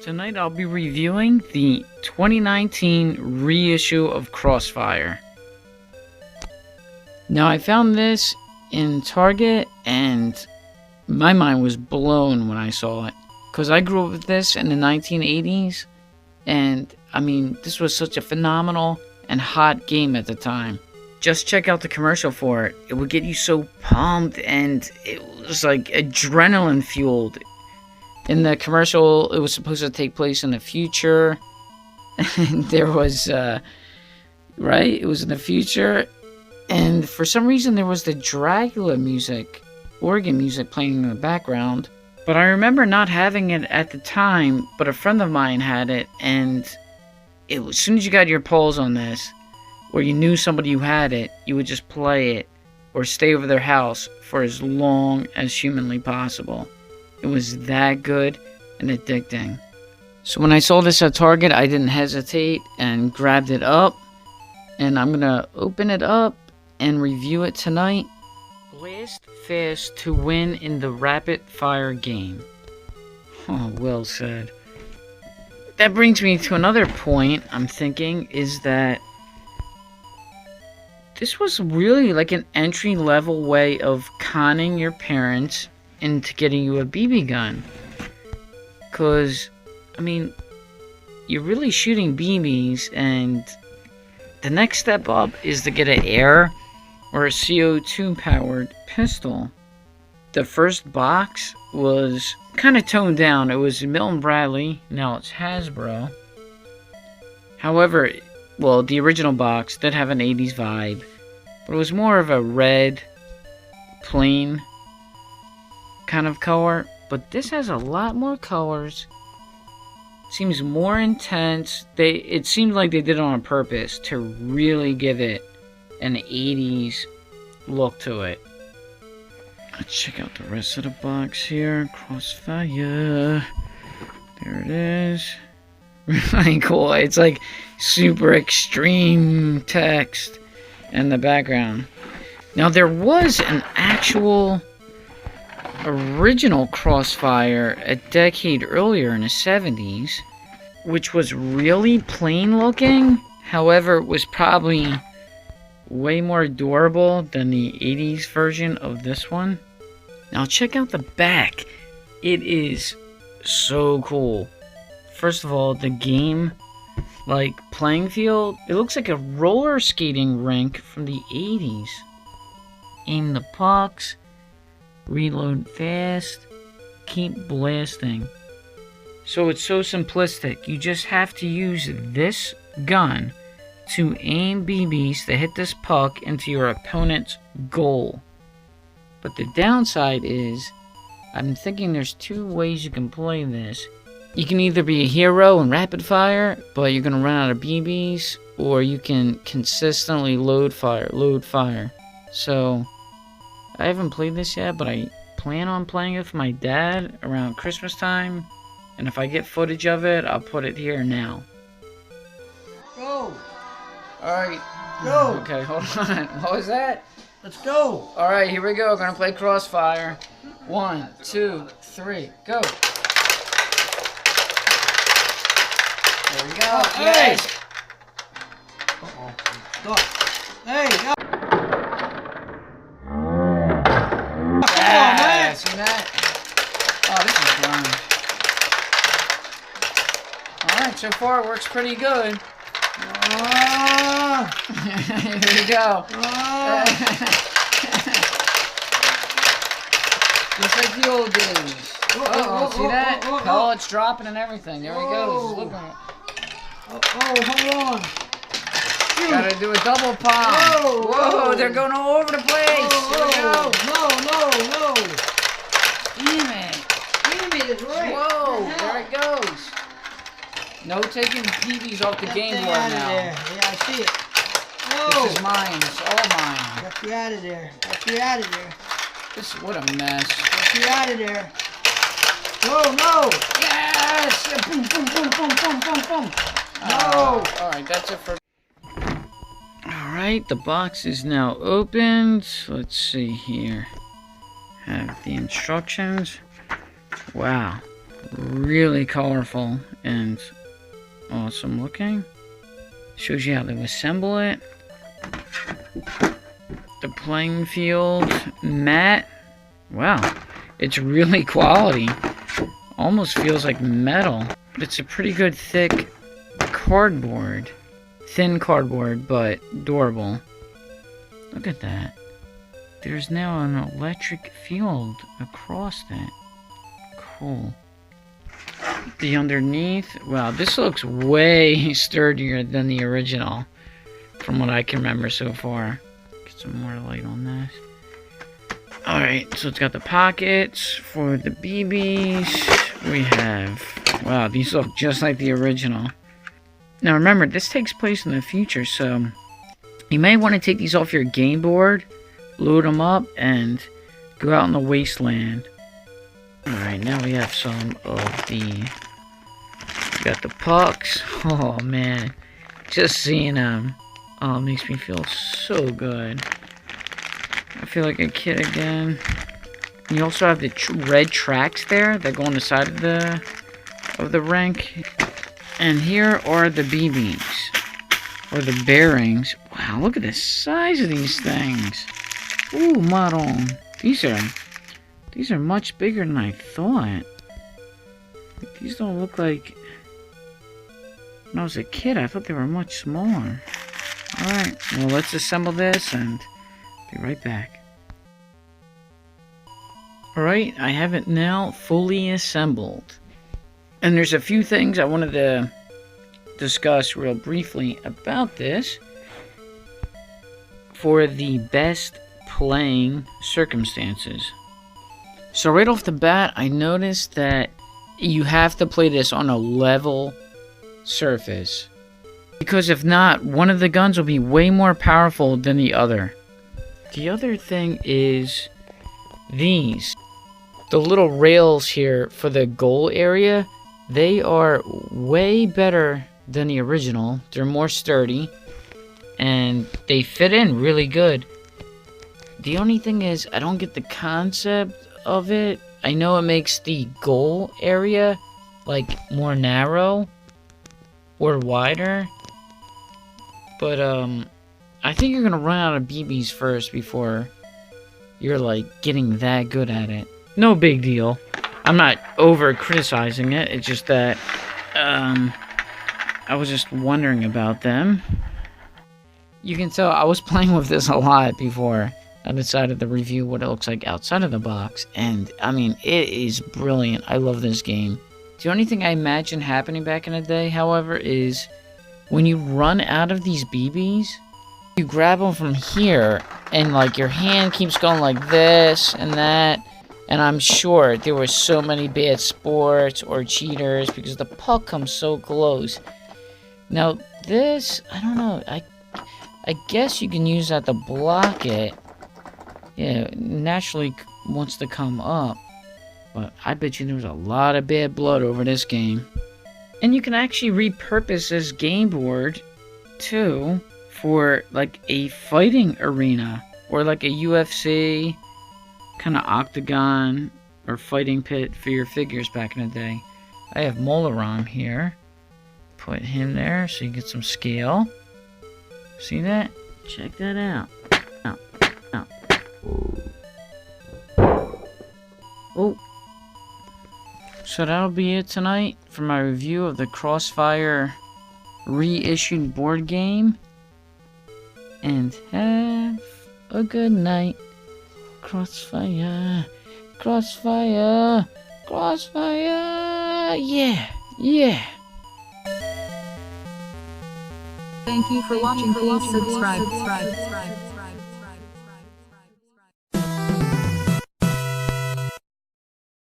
Tonight I'll be reviewing the 2019 reissue of Crossfire. Now I found this in Target and my mind was blown when I saw it. Because I grew up with this in the 1980s and I mean this was such a phenomenal and hot game at the time. Just check out the commercial for it. It would get you so pumped and it was like adrenaline fueled. In the commercial, it was supposed to take place in the future. And there was, right? It was in the future. And for some reason, there was the Dracula music, organ music playing in the background. But I remember not having it at the time, but a friend of mine had it. And as soon as you got your paws on this, or you knew somebody who had it, you would just play it or stay over their house for as long as humanly possible. It was that good and addicting. So when I saw this at Target, I didn't hesitate and grabbed it up. And I'm going to open it up and review it tonight. Blast fast to win in the rapid fire game. Oh, well said. That brings me to another point I'm thinking is that this was really like an entry-level way of conning your parents into getting you a BB gun. Because, I mean, you're really shooting BBs, and the next step up is to get an air or a CO2-powered pistol. The first box was kind of toned down. It was Milton Bradley, now it's Hasbro. However, well, the original box did have an 80s vibe, but it was more of a red, plain kind of color. But this has a lot more colors. It seems more intense. It seemed like they did it on purpose to really give it an 80s look to it. Let's check out the rest of the box here. Crossfire. There it is. Really cool. It's like super extreme text in the background. Now there was an actual original Crossfire a decade earlier in the 70s, which was really plain looking. However, it was probably way more durable than the 80s version of this one. Now check out the back. It is so cool. First of all, the game, like playing field, it looks like a roller skating rink from the 80s. Aim the pucks, reload fast, keep blasting. So it's so simplistic. You just have to use this gun to aim BBs to hit this puck into your opponent's goal. But the downside is, I'm thinking there's two ways you can play this. You can either be a hero in rapid fire, but you're gonna run out of BBs, or you can consistently load fire. So, I haven't played this yet, but I plan on playing it with my dad around Christmas time. And if I get footage of it, I'll put it here now. Go! Alright. Go! Okay, hold on. What was that? Let's go! Alright, here we go. We're gonna play Crossfire. 1, 2, 3, go! There we go. Hey! Yes! Uh-oh. Stop. Hey! No. Come on, man! See that? Oh, this is fun. Alright, so far it works pretty good. Here we go. Just like the old days. Oh, see that? Oh, it's dropping and everything. There he goes. Look at it. Hold on. Gotta do a double palm. Whoa, they're going all over the place. Here we go. No. Damn it. Damn it, it's right. Whoa, there it goes. No taking PBs off the game board now. Yeah, I see it. No. This is mine. It's all mine. Get you out of there. Get you out of there. What a mess. Get you out of there. No. Yes! Boom, boom, boom, boom, boom, boom, boom. No. Alright, that's it for... Alright, the box is now opened. Let's see here. Have the instructions. Wow. really colorful and awesome looking. Shows you how to assemble it. The playing field mat. Wow, it's really quality. Almost feels like metal. But it's a pretty good thick cardboard. Thin cardboard, but durable. Look at that. There's now an electric field across that. Cool. The underneath, wow, this looks way sturdier than the original, from what I can remember so far. Get some more light on this. Alright, so it's got the pockets for the BBs. We have, wow, these look just like the original. Now remember, this takes place in the future, so you may want to take these off your game board, load them up, and go out in the wasteland. Alright, now we have some of the... Got the pucks. Oh man, just seeing them, oh, it makes me feel so good. I feel like a kid again. You also have the red tracks there that go on the side of the rink. And here are the BBs, or the bearings. Wow, look at the size of these things. Ooh, maroon. These are much bigger than I thought. These don't look like... When I was a kid, I thought they were much smaller. Alright, well, let's assemble this and be right back. Alright, I have it now fully assembled. And there's a few things I wanted to discuss real briefly about this for the best playing circumstances. So right off the bat, I noticed that you have to play this on a level surface, because if not, one of the guns will be way more powerful than the other. The other thing is these, the little rails here for the goal area, they are way better than the original. They're more sturdy and they fit in really good. The only thing is, I don't get the concept of it. I know it makes the goal area like more narrow or wider, but I think you're gonna run out of BBs first before you're like getting that good at it. No big deal. I'm not over criticizing it. It's just that I was just wondering about them. You can tell I was playing with this a lot before I decided to review what it looks like outside of the box, and I mean, it is brilliant. I love this game. The only thing I imagine happening back in the day, however, is when you run out of these BBs, you grab them from here, and like your hand keeps going like this and that, and I'm sure there were so many bad sports or cheaters because the puck comes so close. Now this, I don't know, I guess you can use that to block it. Yeah, it naturally wants to come up. But I bet you there was a lot of bad blood over this game. And you can actually repurpose this game board, too, for like a fighting arena. Or like a UFC kind of octagon or fighting pit for your figures back in the day. I have Molaram here. Put him there so you get some scale. See that? Check that out. Oh. So that'll be it tonight for my review of the Crossfire reissued board game. And have a good night. Crossfire. Crossfire. Crossfire. Yeah. Yeah. Thank you for watching. Please subscribe.